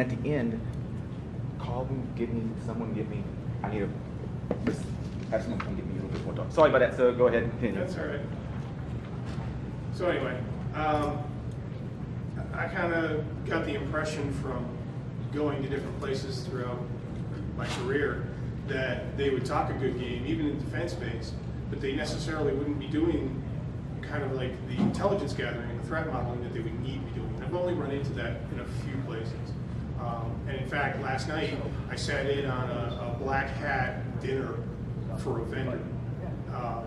At the end, call me, someone, I need just have someone come get me a little bit more talk. Sorry about that, sir. Go ahead and continue. That's all right. So anyway, I kind of got the impression from going to different places throughout my career that they would talk a good game, even in defense space, but they necessarily wouldn't be doing kind of like the intelligence gathering and the threat modeling that they would need to be doing. I've only run into that in a few places. And in fact, last night I sat in on a black hat dinner for a vendor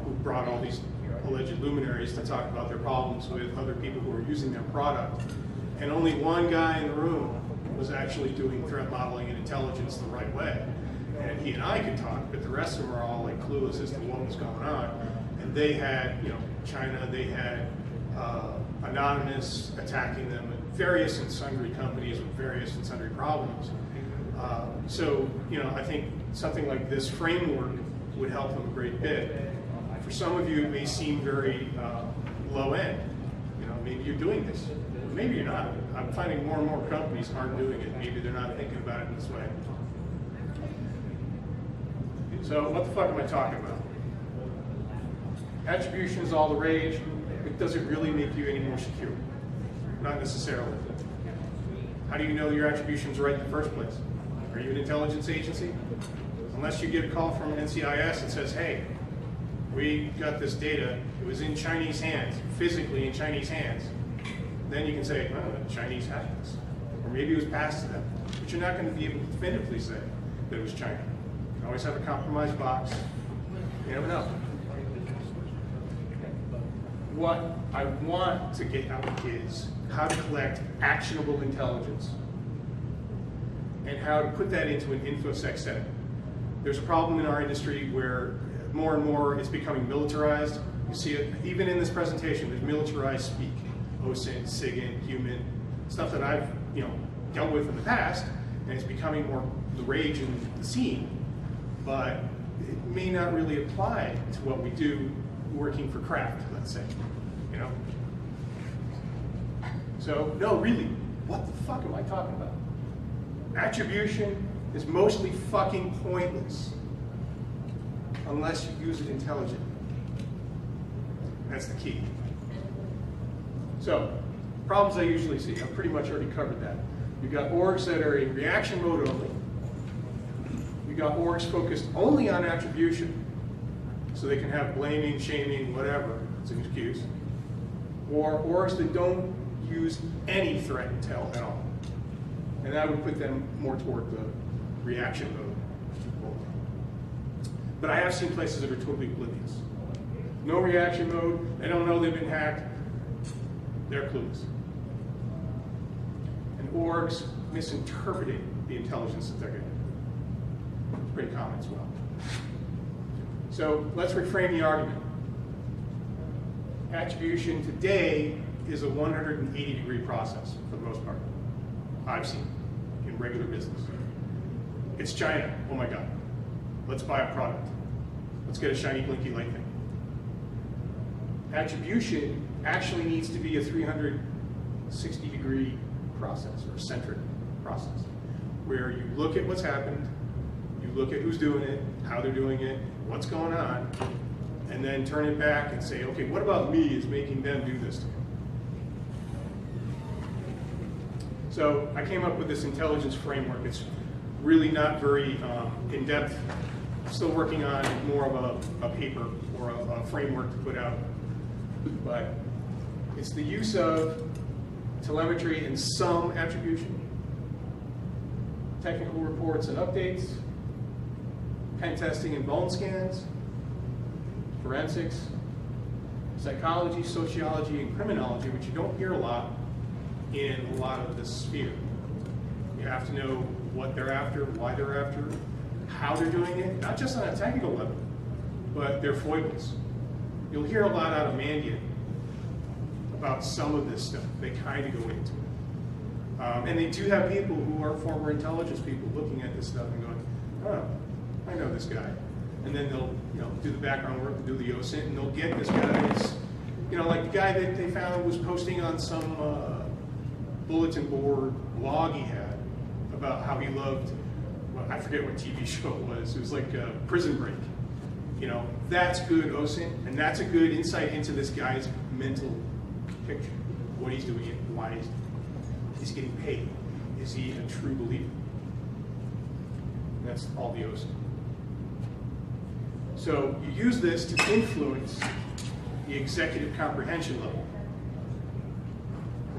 who brought all these alleged luminaries to talk about their problems with other people who were using their product. And only one guy in the room was actually doing threat modeling and intelligence the right way. And he and I could talk, but the rest of them are all like clueless as to what was going on. And they had, China, they had Anonymous attacking them, various and sundry companies with various and sundry problems. So, I think something like this framework would help them a great bit. For some of you, it may seem very low end. Maybe you're doing this. Maybe you're not. I'm finding more and more companies aren't doing it. Maybe they're not thinking about it in this way. So what the fuck am I talking about? Attribution is all the rage. It doesn't really make you any more secure. Not necessarily. How do you know your attribution's right in the first place? Are you an intelligence agency? Unless you get a call from an NCIS that says, hey, we got this data, it was in Chinese hands, physically in Chinese hands. Then you can say, oh, the Chinese had this. Or maybe it was passed to them. But you're not going to be able to definitively say that it was China. You can always have a compromised box. You never know. What I want to get out is how to collect actionable intelligence and how to put that into an InfoSec setting. There's a problem in our industry where more and more it's becoming militarized. You see it even in this presentation, there's militarized speak. OSINT, SIGINT, human, stuff that I've dealt with in the past, and it's becoming more the rage in the scene, but it may not really apply to what we do working for craft, let's say, So, no, really, what the fuck am I talking about? Attribution is mostly fucking pointless unless you use it intelligently. That's the key. So, problems I usually see, I've pretty much already covered that. You've got orgs that are in reaction mode only. You've got orgs focused only on attribution, so they can have blaming, shaming, whatever, it's an excuse. Or orgs that don't use any threat intel at all. And I would put them more toward the reaction mode. But I have seen places that are totally oblivious. No reaction mode, they don't know they've been hacked, they're clueless. And orgs misinterpreting the intelligence that they're getting. It's pretty common as well. So let's reframe the argument. Attribution today is a 180-degree process for the most part. I've seen in regular business. It's China, oh my God. Let's buy a product. Let's get a shiny blinky light thing. Attribution actually needs to be a 360-degree process, or a centric process, where you look at what's happened, you look at who's doing it, how they're doing it, what's going on, and then turn it back and say, okay, what about me is making them do this to me? So I came up with this intelligence framework. It's really not very in-depth. I'm still working on more of a paper or a framework to put out. But it's the use of telemetry and some attribution, technical reports and updates, pen testing and bone scans, forensics, psychology, sociology, and criminology, which you don't hear a lot in a lot of this sphere. You have to know what they're after, why they're after, how they're doing it, not just on a technical level, but their foibles. You'll hear a lot out of Mandiant about some of this stuff. They kind of go into it. And they do have people who are former intelligence people looking at this stuff and going, oh, I know this guy. And then they'll do the background work, do the OSINT, and they'll get this guy that's, like the guy that they found was posting on some bulletin board blog he had about how he loved, well, I forget what TV show it was like Prison Break. You know, that's good OSINT, and that's a good insight into this guy's mental picture, what he's doing and why he's getting paid. Is he a true believer? That's all the OSINT. So you use this to influence the executive comprehension level,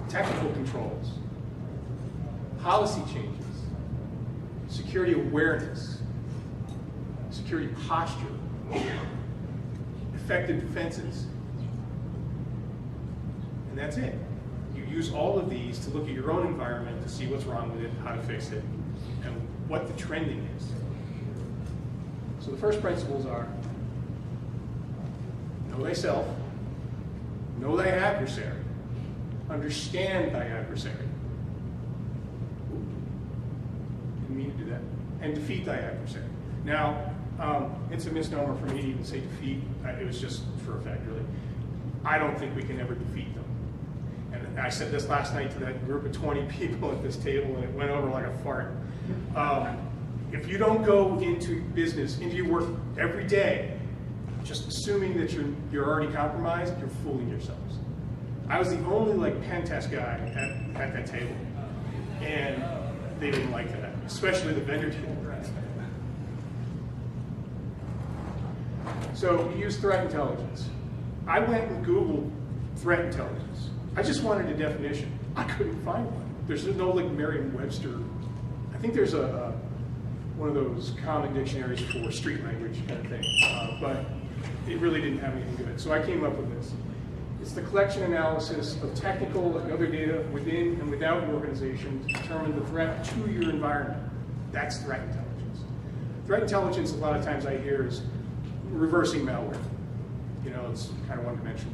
technical controls, policy changes, security awareness, security posture, effective defenses. And that's it. You use all of these to look at your own environment to see what's wrong with it, how to fix it, and what the trending is. So the first principles are: know thyself, know thy adversary, understand thy adversary. Didn't mean to do that. And defeat thy adversary. Now, it's a misnomer for me to even say defeat. It was just for effect, really. I don't think we can ever defeat them. And I said this last night to that group of 20 people at this table, and it went over like a fart. If you don't go into business, into your work every day, just assuming that you're already compromised, you're fooling yourselves. I was the only pen test guy at that table, and they didn't like that, especially the vendor didn't. So you use threat intelligence. I went and Googled threat intelligence. I just wanted a definition. I couldn't find one. There's no Merriam-Webster. I think there's one of those common dictionaries for street language kind of thing, but it really didn't have anything good. So I came up with this. It's the collection analysis of technical and other data within and without an organization to determine the threat to your environment. That's threat intelligence. Threat intelligence, a lot of times I hear, is reversing malware. You know, it's kind of one-dimensional.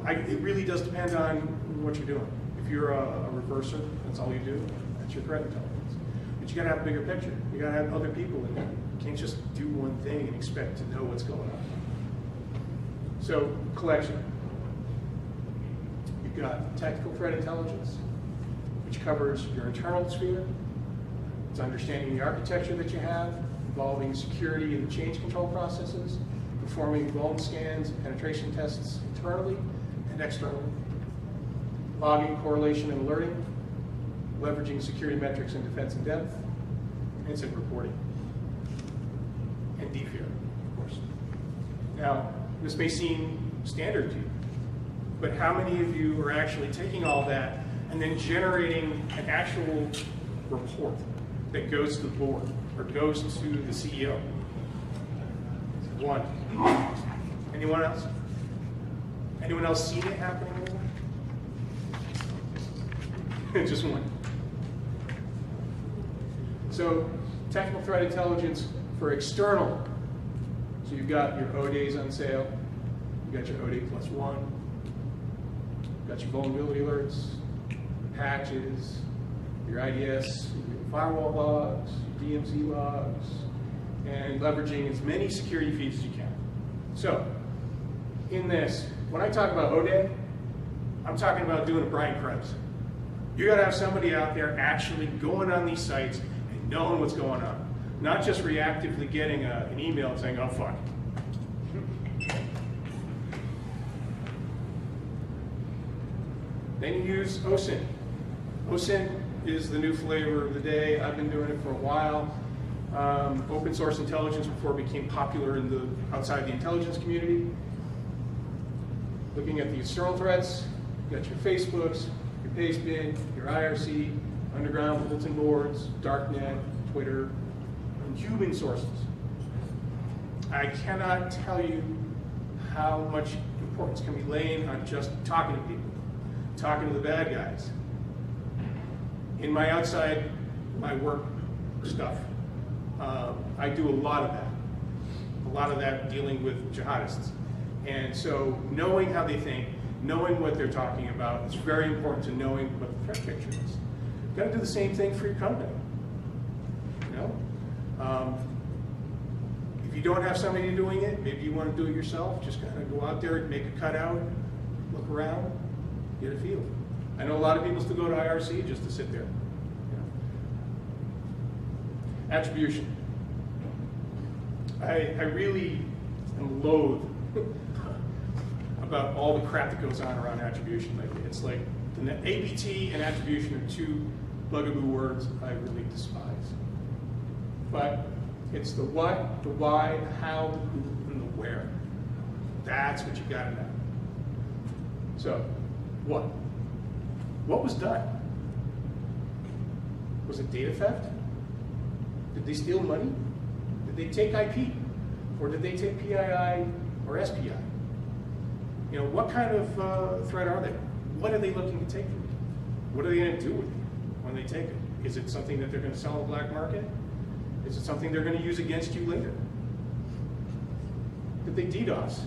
It really does depend on what you're doing. If you're a reverser, that's all you do, that's your threat intelligence. But you gotta have a bigger picture. You gotta have other people in there. You can't just do one thing and expect to know what's going on. So, collection. You've got technical threat intelligence, which covers your internal sphere. It's understanding the architecture that you have, involving security and change control processes, performing vuln scans and penetration tests internally and externally, logging, correlation, and alerting, leveraging security metrics in defense in depth, incident reporting, and DFIR, of course. Now, this may seem standard to you, but how many of you are actually taking all that and then generating an actual report that goes to the board or goes to the CEO? One. Anyone else? Anyone else seen it happening anymore? Just one. So, technical threat intelligence for external. So you've got your O days on sale, you've got your O day +1, you've got your vulnerability alerts, patches, your IDS, your firewall logs, your DMZ logs, and leveraging as many security feeds as you can. So, in this, when I talk about O-Day, I'm talking about doing a Brian Krebs. You gotta have somebody out there actually going on these sites and knowing what's going on. Not just reactively getting an email saying, oh fuck. Then you use OSINT. OSINT is the new flavor of the day. I've been doing it for a while. Open source intelligence before it became popular outside the intelligence community. Looking at the external threats, you got your Facebooks, your Pastebin, your IRC, underground bulletin boards, darknet, Twitter, and human sources. I cannot tell you how much importance can be laid on just talking to people, talking to the bad guys. In my outside, my work stuff, I do a lot of that dealing with jihadists. And so knowing how they think, knowing what they're talking about, it's very important to knowing what the threat picture is. You've got to do the same thing for your company. You know? If you don't have somebody doing it, maybe you want to do it yourself, just kind of go out there and make a cutout, look around, get a feel. I know a lot of people still go to IRC just to sit there. You know? Attribution. I really am loath about all the crap that goes on around attribution lately. It's like the ABT and attribution are two bugaboo words I really despise. But it's the what, the why, the how, the who, and the where. That's what you gotta know. So, what? What was done? Was it data theft? Did they steal money? Did they take IP? Or did they take PII or SPI? You know, what kind of threat are they? What are they looking to take from you? What are they going to do with it when they take it? Is it something that they're going to sell on the black market? Is it something they're going to use against you later? Did they DDoS?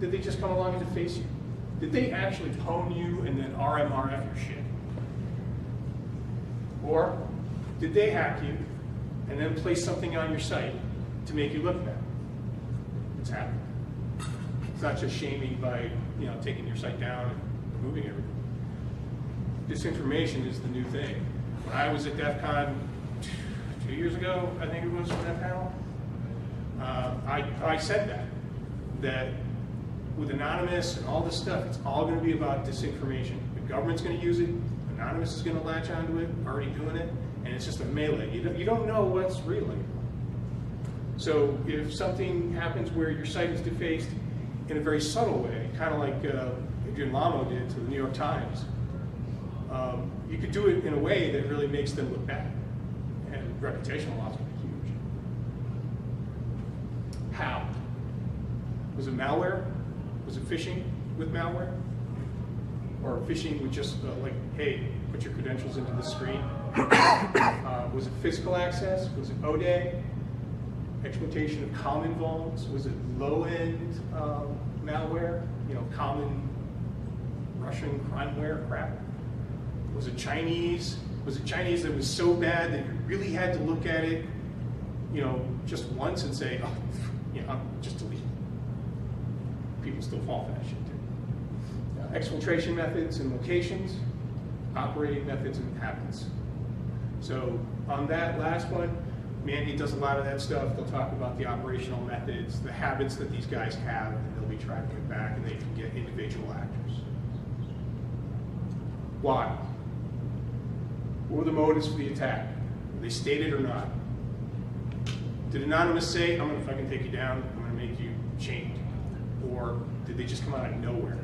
Did they just come along and deface you? Did they actually pwn you and then RMRF your shit? Or did they hack you and then place something on your site to make you look bad? It's happening. It's not just shaming by, you know, taking your site down and removing everything. Disinformation is the new thing. When I was at DEF CON 2 years ago, I think it was, for that panel, I said that with Anonymous and all this stuff, it's all going to be about disinformation. The government's going to use it, Anonymous is going to latch onto it, already doing it, and it's just a melee. You don't know what's real anymore. So if something happens where your site is defaced in a very subtle way, kind of like Adrian Lamo did to the New York Times, you could do it in a way that really makes them look bad, and reputational loss would be huge. How? Was it malware? Was it phishing with malware? Or phishing with just like, hey, put your credentials into the screen? Was it physical access? Was it ODA? Exploitation of common vulns? Was it low-end malware? You know, common Russian crimeware crap? Was it Chinese? Was it Chinese that was so bad that you really had to look at it, you know, just once and say, oh, you know, just delete it? People still fall for that shit too. Exfiltration methods and locations, operating methods and habits. So on that last one, Mandy does a lot of that stuff. They'll talk about the operational methods, the habits that these guys have, and they'll be tracking it back, and they can get individual actors. Why? What were the motives for the attack? Were they stated or not? Did Anonymous say, I'm going to fucking take you down, I'm going to make you chained? Or did they just come out of nowhere?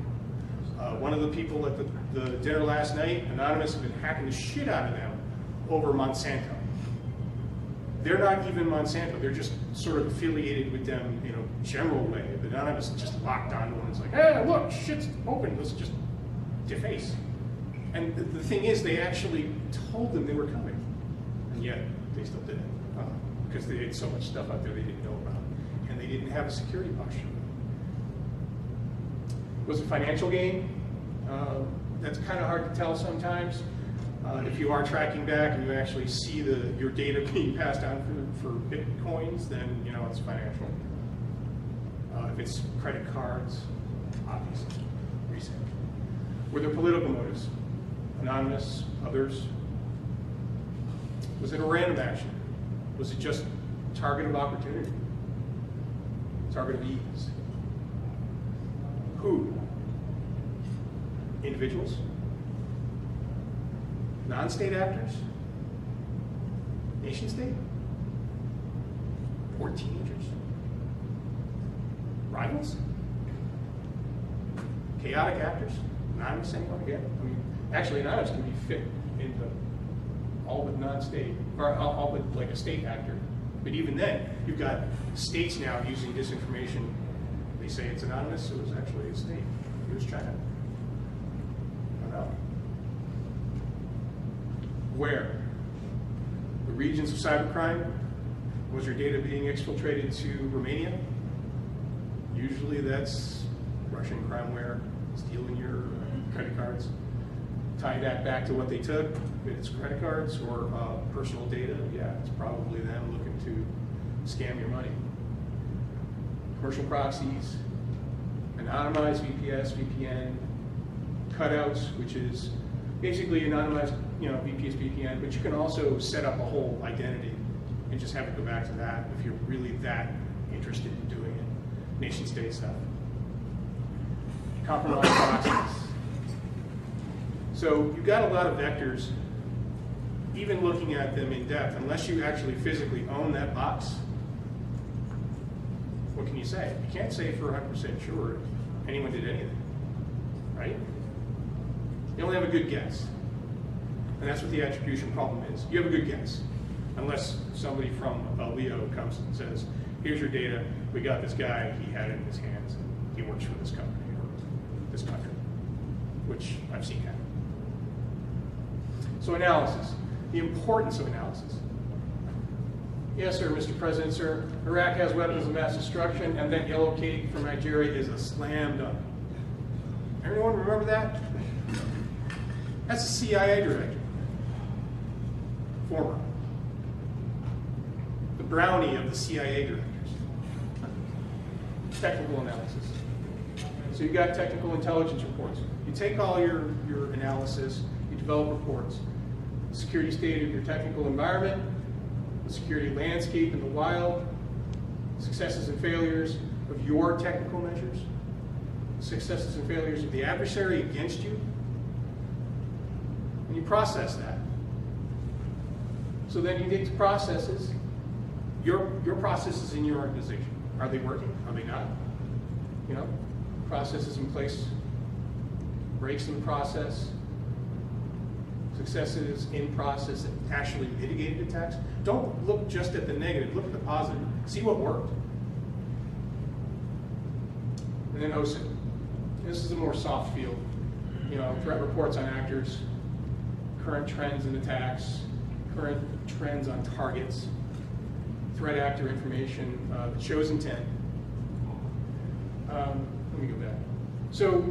One of the people at the dinner last night, Anonymous, have been hacking the shit out of them over Monsanto. They're not even Monsanto, they're just sort of affiliated with them in a general way. But Anonymous just locked onto them and it's like, hey, look, shit's open, let's just deface. And the thing is, they actually told them they were coming, and yet they still didn't, because they had so much stuff out there they didn't know about, and they didn't have a security posture. Was it financial gain? That's kind of hard to tell sometimes. If you are tracking back and you actually see your data being passed on for Bitcoins, then you know it's financial. If it's credit cards, obviously, reset. Were there political motives? Anonymous, others? Was it a random action? Was it just target of opportunity? Target of ease? Who? Individuals? Non-state actors? Nation state? Or teenagers? Rivals? Chaotic actors? Anonymous, anyone again? I mean, actually, Anonymous can be fit into all but non-state, or all but like a state actor. But even then, you've got states now using disinformation. They say it's Anonymous, so it was actually a state. It was China. I don't know. Where? The regions of cybercrime? Was your data being exfiltrated to Romania? Usually that's Russian crimeware, stealing your credit cards. Tie that back to what they took, if it's credit cards or personal data, yeah, it's probably them looking to scam your money. Commercial proxies, anonymized VPN, cutouts, which is basically anonymized, VPS VPN, but you can also set up a whole identity and just have it go back to that if you're really that interested in doing it. Nation state stuff. Compromise process. So you've got a lot of vectors, even looking at them in depth, unless you actually physically own that box, what can you say? You can't say for 100% sure anyone did anything, right? You only have a good guess. And that's what the attribution problem is. You have a good guess, unless somebody from Leo comes and says, here's your data, we got this guy, he had it in his hands, and he works for this company or this country, which I've seen happen. So analysis, the importance of analysis. Yes, sir, Mr. President, sir. Iraq has weapons of mass destruction, and that yellow cake from Nigeria is a slam dunk. Everyone remember that? That's the CIA director. Former. The brownie of the CIA directors. Technical analysis. So you've got technical intelligence reports. You take all your analysis, you develop reports. The security state of your technical environment, the security landscape in the wild, successes and failures of your technical measures, successes and failures of the adversary against you, and you process that. So then you get to processes, your processes in your organization. Are they working? Are they not? You know, processes in place, breaks in the process, successes in process that actually mitigated attacks. Don't look just at the negative, look at the positive. See what worked. And then OSINT. This is a more soft field. You know, threat reports on actors, current trends in attacks, current trends on targets, threat actor information that shows intent. Let me go back. So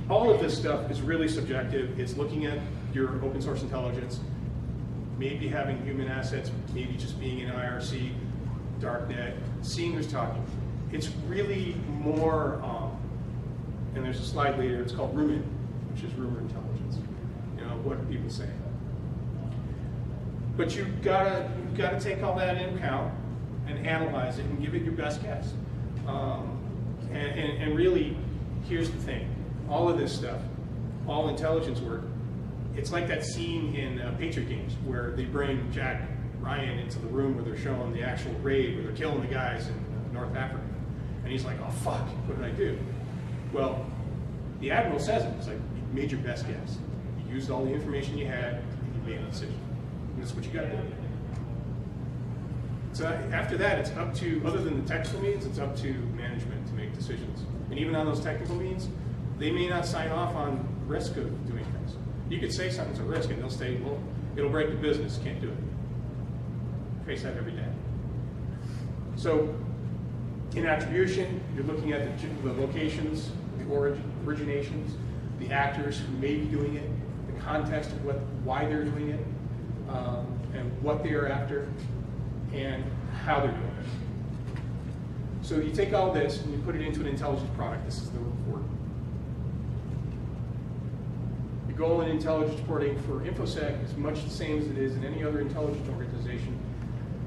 all of this stuff is really subjective. It's looking at your open source intelligence, maybe having human assets, maybe just being in IRC, darknet, seeing who's talking. It's really more, and there's a slide later, it's called RUMIN, which is rumor intelligence. You know, what do people say? But you've got to take all that into account and analyze it and give it your best guess. And really, here's the thing. All of this stuff, all intelligence work, it's like that scene in Patriot Games where they bring Jack Ryan into the room where they're showing the actual raid where they're killing the guys in North Africa. And he's like, oh fuck, what did I do? Well, the Admiral says it. It's like, you made your best guess. You used all the information you had, and you made a decision. And that's what you gotta do. So after that, it's up to, other than the technical means, it's up to management to make decisions. And even on those technical means, they may not sign off on risk of doing things. You could say something's a risk and they'll say, well, it'll break the business, can't do it. Face that every day. So in attribution, you're looking at the locations, the originations, the actors who may be doing it, the context of why they're doing it, and what they are after, and how they're doing it. So you take all this and you put it into an intelligence product. This is the report. The goal in intelligence reporting for InfoSec is much the same as it is in any other intelligence organization.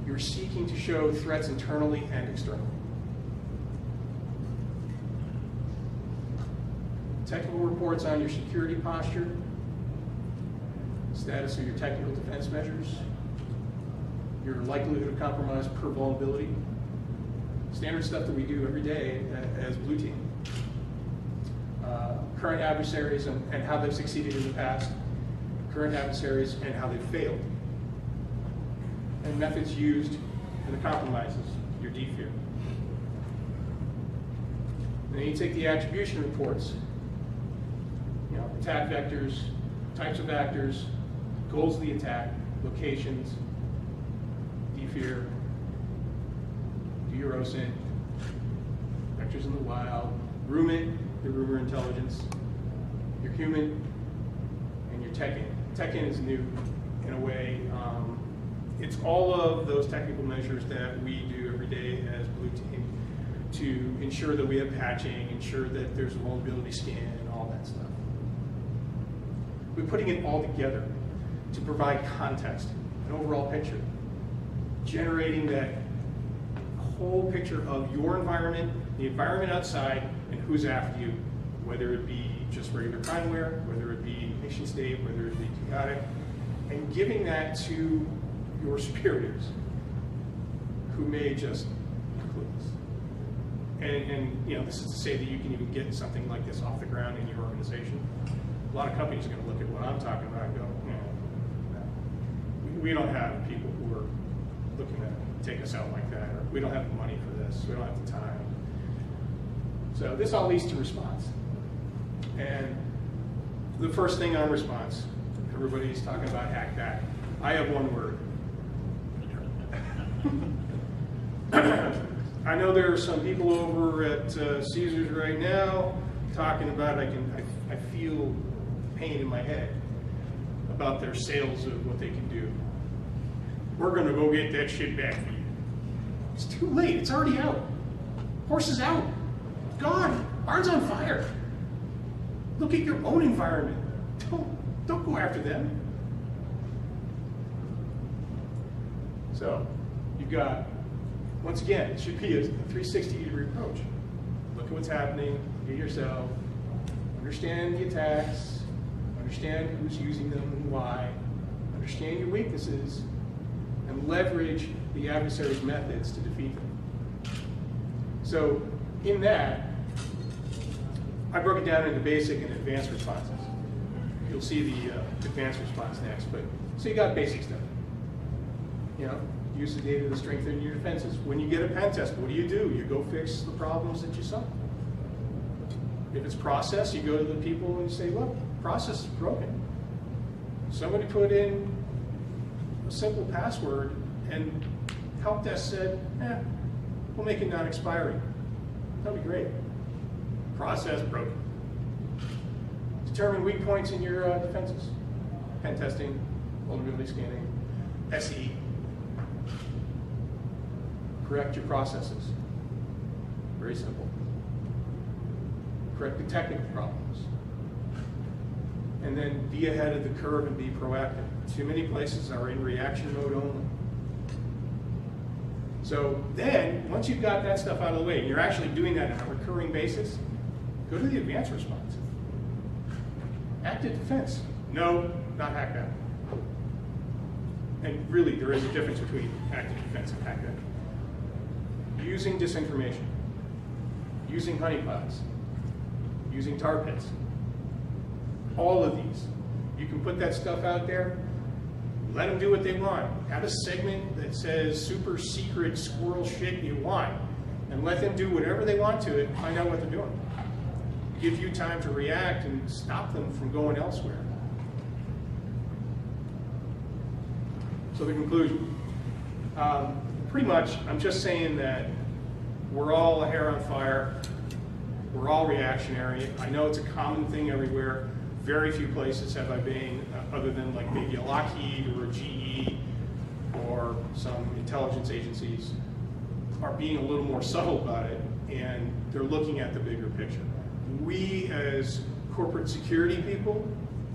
You're seeking to show threats internally and externally. Technical reports on your security posture, status of your technical defense measures, your likelihood of compromise per vulnerability, standard stuff that we do every day as Blue Team. Current adversaries and how they've succeeded in the past, current adversaries and how they've failed, and methods used and the compromises, your DFIR. Then you take the attribution reports, you know, attack vectors, types of actors, goals of the attack, locations, DFIR, do your OSINT, vectors in the wild, RUMIN, your rumor intelligence, your human, and your tech-in. Tech-in is new in a way. It's all of those technical measures that we do every day as Blue Team to ensure that we have patching, ensure that there's a vulnerability scan, and all that stuff. We're putting it all together to provide context, an overall picture. generating that whole picture of your environment, the environment outside, and who's after you, whether it be just regular crimeware, whether it be nation state, whether it be chaotic, and giving that to your superiors, who may just clueless. And you know, this is to say that you can even get something like this off the ground in your organization. A lot of companies are going to look at what I'm talking about and go, no, we don't have people who are looking to take us out like that, or we don't have the money for this, we don't have the time. So this all leads to response. And the first thing on response, everybody's talking about hack that. I have one word. I know there are some people over at Caesars right now talking about, I feel pain in my head about their sales of what they can do. We're gonna go get that shit back for you. It's too late, it's already out. Horse is out, gone, barn's on fire. Look at your own environment. Don't go after them. So, you've got, once again, it should be a 360-degree approach. Look at what's happening, get yourself, understand the attacks, understand who's using them and why, understand your weaknesses, and leverage the adversary's methods to defeat them. So, in that, I broke it down into basic and advanced responses. You'll see the advanced response next, but so you got basic stuff. You know, use the data to strengthen your defenses. When you get a pen test, what do? You go fix the problems that you saw. If it's process, you go to the people and you say, look, process is broken. Somebody put in a simple password and help desk said, we'll make it non-expiring. That'd be great. Process broken. Determine weak points in your defenses. Pen testing, vulnerability scanning, SE. Correct your processes. Very simple. Correct the technical problems. And then be ahead of the curve and be proactive. Too many places are in reaction mode only. So then, once you've got that stuff out of the way, and you're actually doing that on a recurring basis, go to the advanced response. Active defense. No, not hack that. And really, there is a difference between active defense and hack that. Using disinformation, using honeypots, using tar pits. All of these. You can put that stuff out there, let them do what they want. Have a segment that says super secret squirrel shit you want, and let them do whatever they want to it and find out what they're doing. Give you time to react and stop them from going elsewhere. So the conclusion. Pretty much, I'm just saying that we're all a hair on fire. We're all reactionary. I know it's a common thing everywhere. Very few places have I been, other than like maybe a Lockheed or a GE or some intelligence agencies, are being a little more subtle about it, and they're looking at the bigger picture. We as corporate security people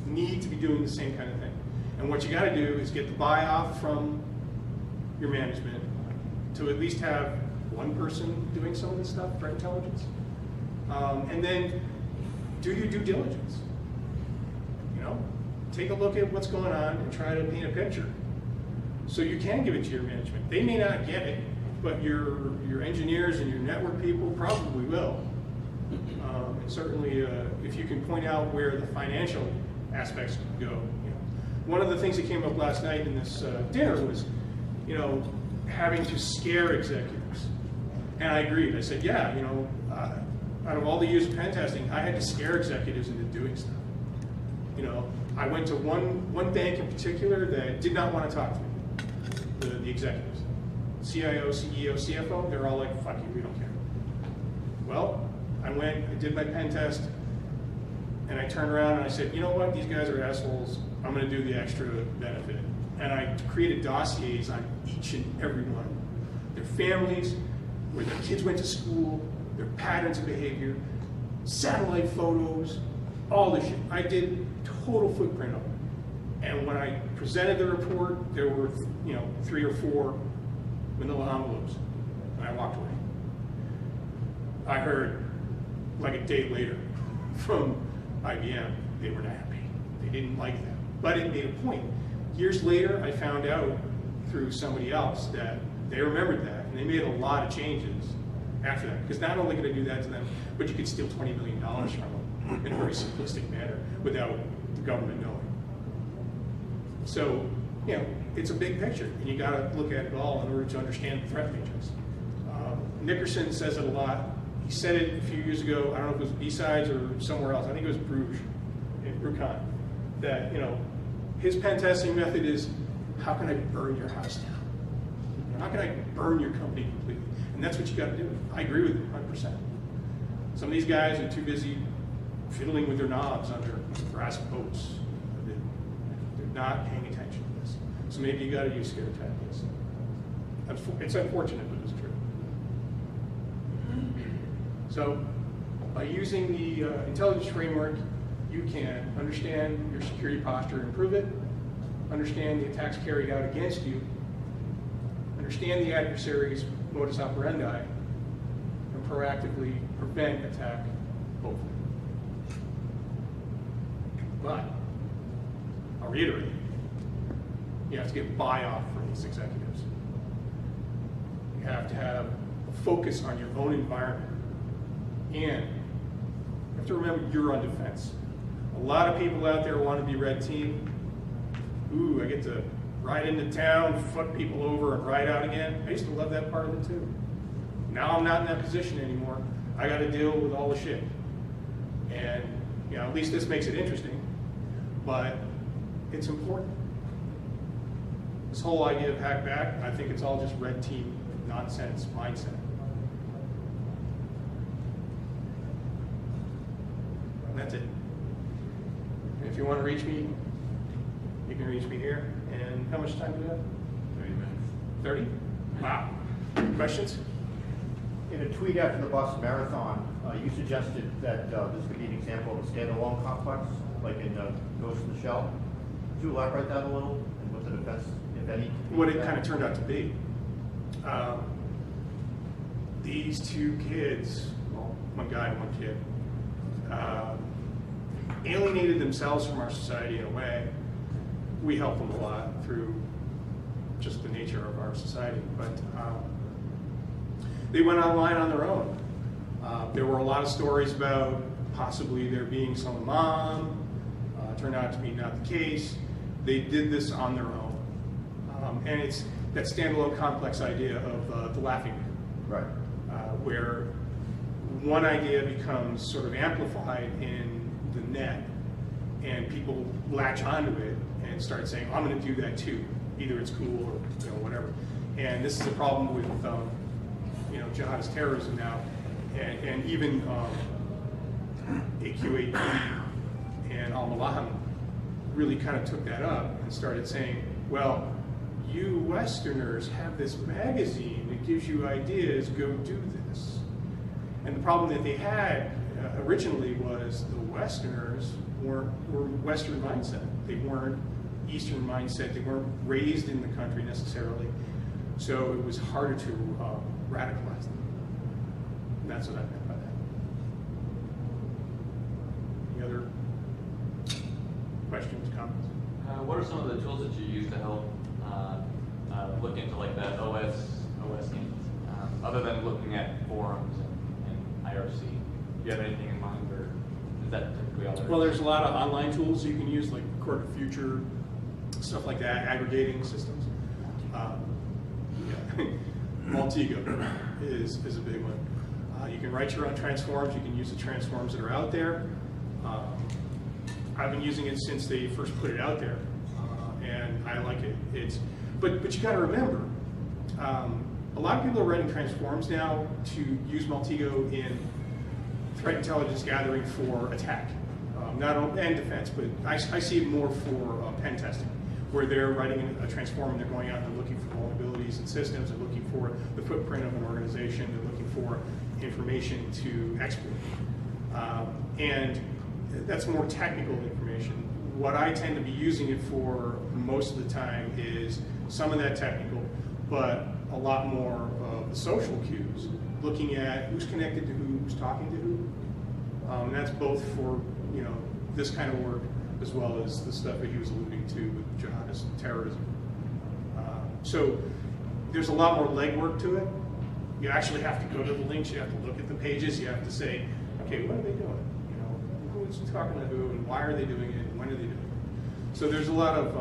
need to be doing the same kind of thing. And what you got to do is get the buy-off from your management to at least have one person doing some of this stuff for intelligence. And then do your due diligence. You know, take a look at what's going on and try to paint a picture. So you can give it to your management. They may not get it, but your engineers and your network people probably will. And certainly, if you can point out where the financial aspects go. You know. One of the things that came up last night in this dinner was, you know, having to scare executives. And I agreed. I said, yeah, you know, out of all the years of pen testing, I had to scare executives into doing stuff. You know, I went to one bank in particular that did not want to talk to me, the executives. CIO, CEO, CFO, they're all like, fuck you, we don't care. Well, I went, I did my pen test, and I turned around and I said, you know what, these guys are assholes, I'm going to do the extra benefit. And I created dossiers on each and every one. Their families, where their kids went to school, their patterns of behavior, satellite photos, all this shit. I did total footprint of it. And when I presented the report, there were, you know, 3 or 4 manila envelopes, and I walked away. I heard, like a day later, from IBM, they were not happy. They didn't like that. But it made a point. Years later, I found out through somebody else that they remembered that, and they made a lot of changes after that. Because not only could I do that to them, but you could steal $20 million from them in a very simplistic manner without the government knowing. So, you know, it's a big picture, and you got to look at it all in order to understand the threat matrix. Nickerson says it a lot. He said it a few years ago. I don't know if it was B-Sides or somewhere else. I think it was Bruges, in Brucon, that, you know, his pen testing method is, how can I burn your house down? How can I burn your company completely? And that's what you got to do. I agree with him 100%. Some of these guys are too busy fiddling with their knobs on their brass boats. They're not paying attention to this. So maybe you got to use scare tactics. It's unfortunate, but it's true. So by using the intelligence framework, you can understand your security posture and improve it, understand the attacks carried out against you, understand the adversary's modus operandi, and proactively prevent attack hopefully. But, I'll reiterate, you have to get buy-off from these executives. You have to have a focus on your own environment. And you have to remember you're on defense. A lot of people out there want to be red team. Ooh, I get to ride into town, fuck people over, and ride out again. I used to love that part of it too. Now I'm not in that position anymore. I got to deal with all the shit. And, you know, at least this makes it interesting, but it's important. This whole idea of hack back, I think it's all just red team nonsense mindset. And that's it. If you want to reach me, you can reach me here. And how much time do we have? 30 minutes. 30? Wow. Questions? In a tweet after the Boston Marathon, you suggested that this could be an example of a standalone complex, like in Ghost in the Shell. Could you elaborate that a little, and what the defense, if any? What it kind of turned out to be. These two kids, well, one guy and one kid, alienated themselves from our society in a way. We helped them a lot through just the nature of our society, but they went online on their own. There were a lot of stories about possibly there being some mom. Turned out to be not the case. They did this on their own. And it's that standalone complex idea of the laughing group, Right. where one idea becomes sort of amplified in the net, and people latch onto it and start saying, I'm going to do that too. Either it's cool or, you know, whatever. And this is a problem with you know, jihadist terrorism now, and even AQ8P and Al-Malaham really kind of took that up and started saying, well, you Westerners have this magazine that gives you ideas, go do this. And the problem that they had originally was the Westerners were Western mindset. They weren't Eastern mindset. They weren't raised in the country necessarily. So it was harder to radicalize them. And that's what I meant by that. Any other questions, comments? What are some of the tools that you use to help look into like that OSINT, other than looking at forums and IRC? Do you have anything in mind, or is that typically all there is? Well, there's a lot of online tools you can use, like Court of Future, stuff like that, aggregating systems. Maltego is a big one. You can write your own transforms. You can use the transforms that are out there. I've been using it since they first put it out there, and I like it. But you got to remember, a lot of people are writing transforms now to use Maltego in threat intelligence gathering for attack, not only and defense, but I see it more for pen testing, where they're writing a transform and they're going out and they're looking for vulnerabilities in systems, they're looking for the footprint of an organization, they're looking for information to exploit. And that's more technical information. What I tend to be using it for most of the time is some of that technical, but a lot more of the social cues, looking at who's connected to who's talking to who. And that's both for this kind of work as well as the stuff that he was alluding to with jihadist terrorism. So there's a lot more legwork to it. You actually have to go to the links. You have to look at the pages. You have to say, okay, what are they doing? Who's talking to who, and why are they doing it, and when are they doing it? So there's a lot of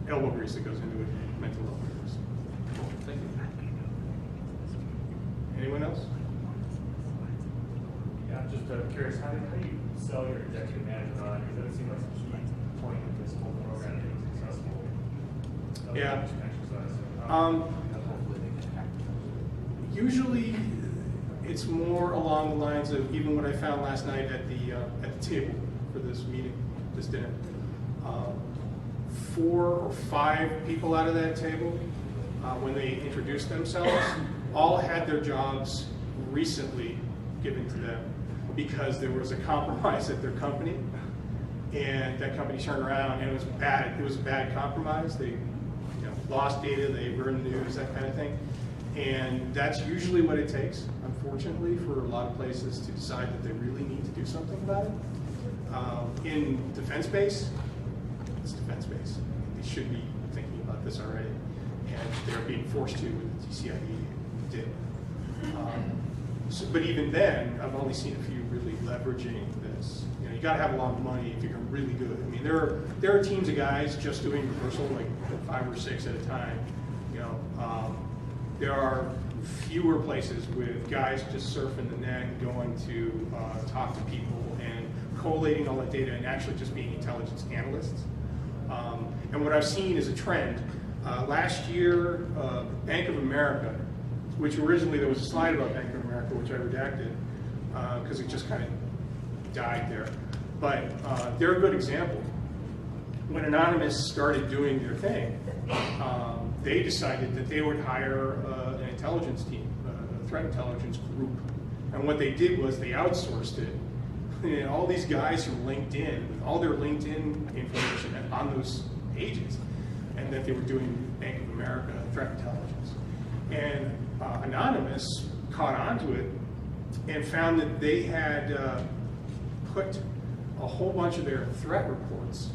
elbow grease that goes into it, mental elbow grease. Thank you. Anyone else? Yeah, I'm just curious, how do you sell your executive manager on? Because it doesn't seem like such a key point of this whole program being successful. Yeah. Exercise. Usually, it's more along the lines of even what I found last night at the table for this meeting, this dinner. 4 or 5 people out of that table, when they introduced themselves, all had their jobs recently given to them because there was a compromise at their company, and that company turned around and it was bad. It was a bad compromise. They lost data, they burned the news, that kind of thing. And that's usually what it takes, unfortunately, for a lot of places to decide that they really need to do something about it. In defense base, it's defense base. They should be thinking about this already, and they're being forced to with the TCIE did. But even then, I've only seen a few really leveraging this. You got to have a lot of money if you're really good. I mean, there are teams of guys just doing rehearsal, like 5 or 6 at a time. There are fewer places with guys just surfing the net, going to talk to people and collating all that data and actually just being intelligence analysts. And what I've seen is a trend. Last year, Bank of America, which originally there was a slide about Bank of America, which I redacted because it just kind of died there. But they're a good example. When Anonymous started doing their thing, they decided that they would hire an intelligence team, a threat intelligence group. And what they did was they outsourced it. And all these guys from LinkedIn, with all their LinkedIn information on those pages, and that they were doing Bank of America threat intelligence. And Anonymous caught on to it and found that they had put a whole bunch of their threat reports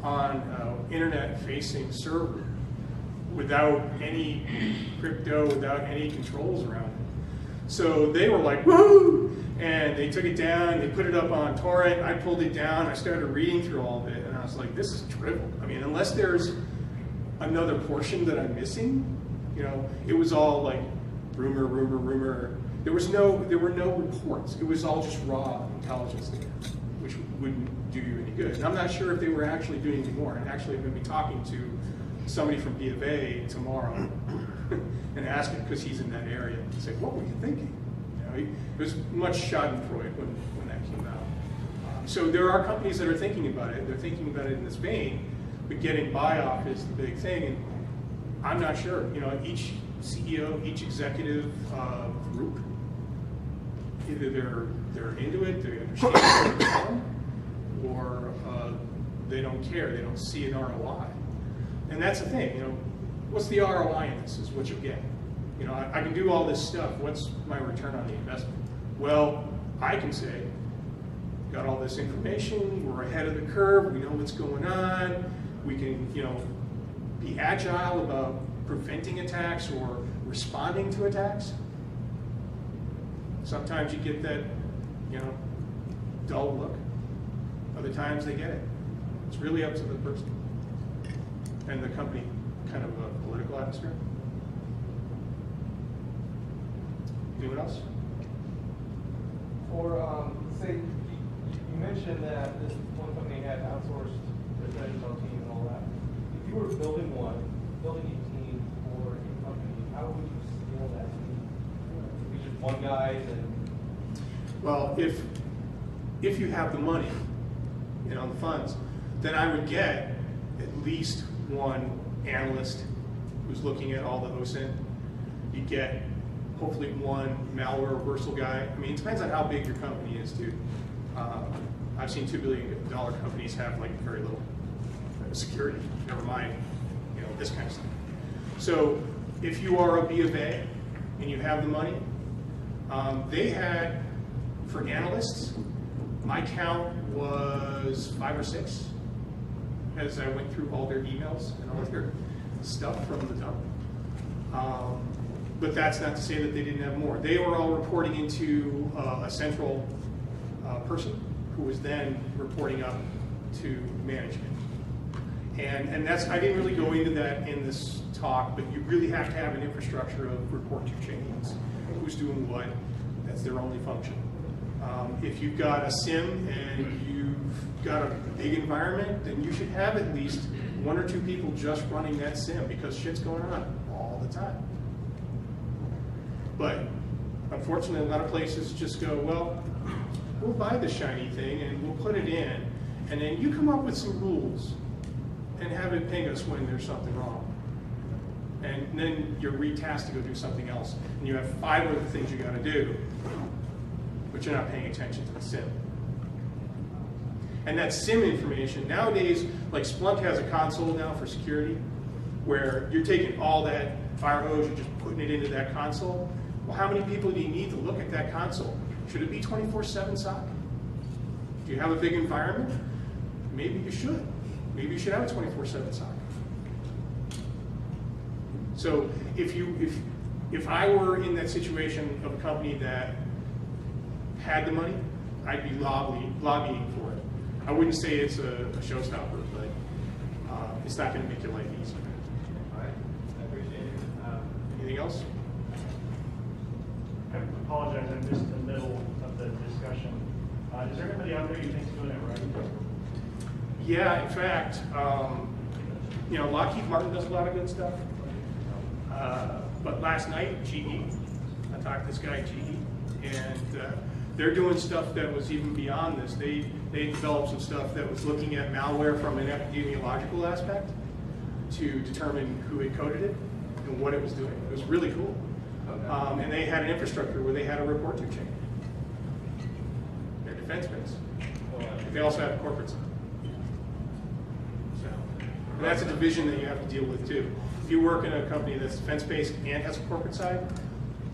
on internet-facing server without any crypto, without any controls around it. So they were like, woohoo! And they took it down, they put it up on torrent, I pulled it down, I started reading through all of it, and I was like, this is trivial. I mean, unless there's another portion that I'm missing, it was all like rumor. There were no reports. It was all just raw intelligence data, which wouldn't do you any good. And I'm not sure if they were actually doing any more. And actually, I'm going to be talking to somebody from B of A tomorrow and ask him, because he's in that area, and say, what were you thinking? It was much schadenfreude when that came out. So there are companies that are thinking about it. They're thinking about it in this vein, but getting buy-off is the big thing. And I'm not sure. Each CEO, each executive group, either they're into it, they understand what they're doing, or they don't care. They don't see an ROI. And that's the thing. What's the ROI in this? Is what you get. I can do all this stuff. What's my return on the investment? Well, I can say, got all this information. We're ahead of the curve. We know what's going on. We can, be agile about preventing attacks or responding to attacks. Sometimes you get that, dull look. Other times they get it. It's really up to the person and the company kind of political atmosphere. Anyone else? Or say you mentioned that this one company had outsourced their technical team and all that. If you were building a team for a company, how would you scale that team? Would it be just one guy and? Well, if you have the money, the funds, then I would get at least one analyst who's looking at all the OSINT. You get hopefully one malware reversal guy. I mean, it depends on how big your company is, too. I've seen $2 billion companies have like very little security. Never mind, this kind of stuff. So if you are a B of A and you have the money, they had, for analysts, my count was 5 or 6 as I went through all their emails and all their stuff from the dump. But that's not to say that they didn't have more. They were all reporting into a central person who was then reporting up to management. And that's, I didn't really go into that in this talk, but you really have to have an infrastructure of report to chains. Who's doing what, that's their only function. If you've got a SIM and you've got a big environment, then you should have at least 1 or 2 people just running that SIM because shit's going on all the time. But unfortunately, a lot of places just go, well, we'll buy the shiny thing and we'll put it in, and then you come up with some rules and have it ping us when there's something wrong. And then you're retasked to go do something else. And you have 5 other things you gotta do, but you're not paying attention to the SIM. And that SIM information, nowadays, like Splunk has a console now for security, where you're taking all that fire hose, you're just putting it into that console. Well, how many people do you need to look at that console? Should it be 24/7 SOC? Do you have a big environment? Maybe you should. Maybe you should have a 24/7 SOC. So if I were in that situation of a company that had the money, I'd be lobbying for it. I wouldn't say it's a showstopper, but it's not going to make your life easier. All right, I appreciate it. Anything else? I apologize, I missed the middle of the discussion. Is there anybody out there you think is doing it right? Yeah, in fact, you know, Lockheed Martin does a lot of good stuff. But last night, GE, I talked to this guy at GE, and they're doing stuff that was even beyond this. They developed some stuff that was looking at malware from an epidemiological aspect to determine who had coded it and what it was doing. It was really cool. Okay. And they had an infrastructure where they had a report to chain. They're defense-based. They also have a corporate side. So, and that's a division that you have to deal with too. If you work in a company that's defense-based and has a corporate side,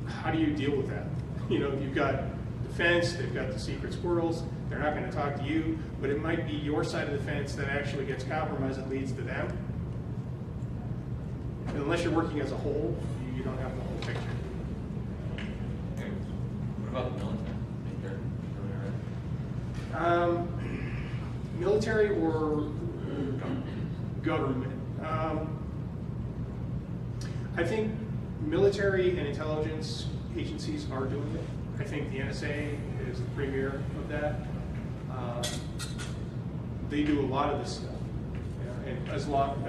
how do you deal with that? You know, you've got defense, they've got the secret squirrels, they're not going to talk to you, but it might be your side of the fence that actually gets compromised that leads to them. And unless you're working as a whole, you don't have the whole picture. Okay. What about the military? Military or government? I think military and intelligence agencies are doing it. I think the NSA is the premier of that. They do a lot of this stuff, and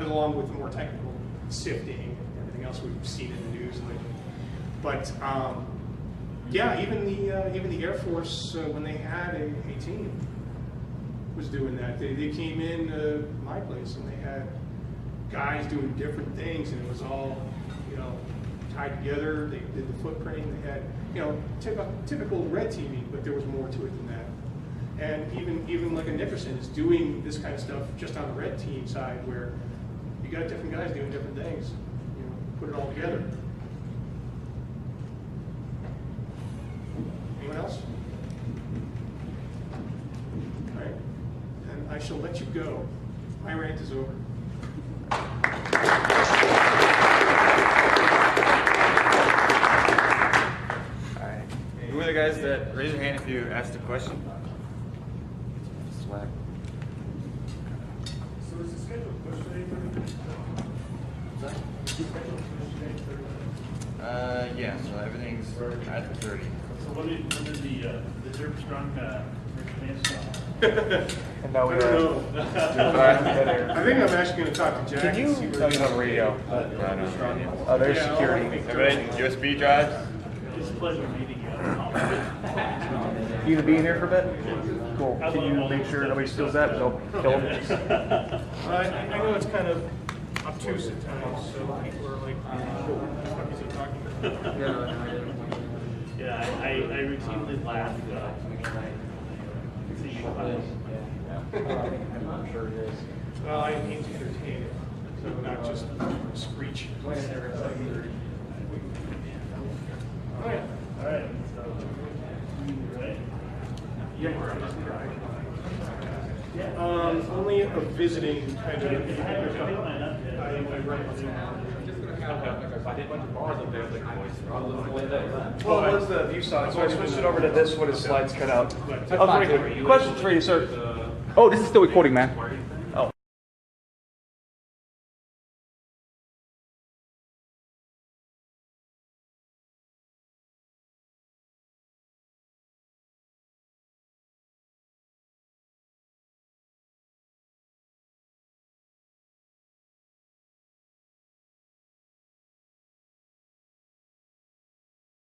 along with the more technical sifting and everything else we've seen in the news lately. But yeah, even the Air Force, when they had a team, was doing that. They came in my place and they had guys doing different things, and it was all, you know, tied together. They did the footprinting. They had, you know, typical red teaming, but there was more to it than that. And even like a Nickerson is doing this kind of stuff just on the red team side, where you got different guys doing different things. You know, put it all together. Anyone else? All right, and I shall let you go. My rant is over. Alright. Who are the guys that raise your hand if you asked a question? Swag. So is the schedule pushed today for Yeah, so everything's at the 30. So when did the Derp Strong recommend stop? And now we I don't know. I think I'm actually going to talk to Jack. Can you and see tell where me on the radio? Oh, there's Yeah, security. Everything USB drives? It's a pleasure meeting you. You gonna be in here for a bit? Cool. Can you make sure nobody steals that? Don't kill them. I know it's kind of obtuse at times, so people are like, what is he talking about? Yeah, I routinely laugh. I'm sure it is. Well, I aim to entertain it, so not just screech. of visiting kind of. I did a bunch of bars up there, like, Well, what's the view side? So I switched it over to this when his slides cut out. Question for you, sir. Oh, this is still recording, man.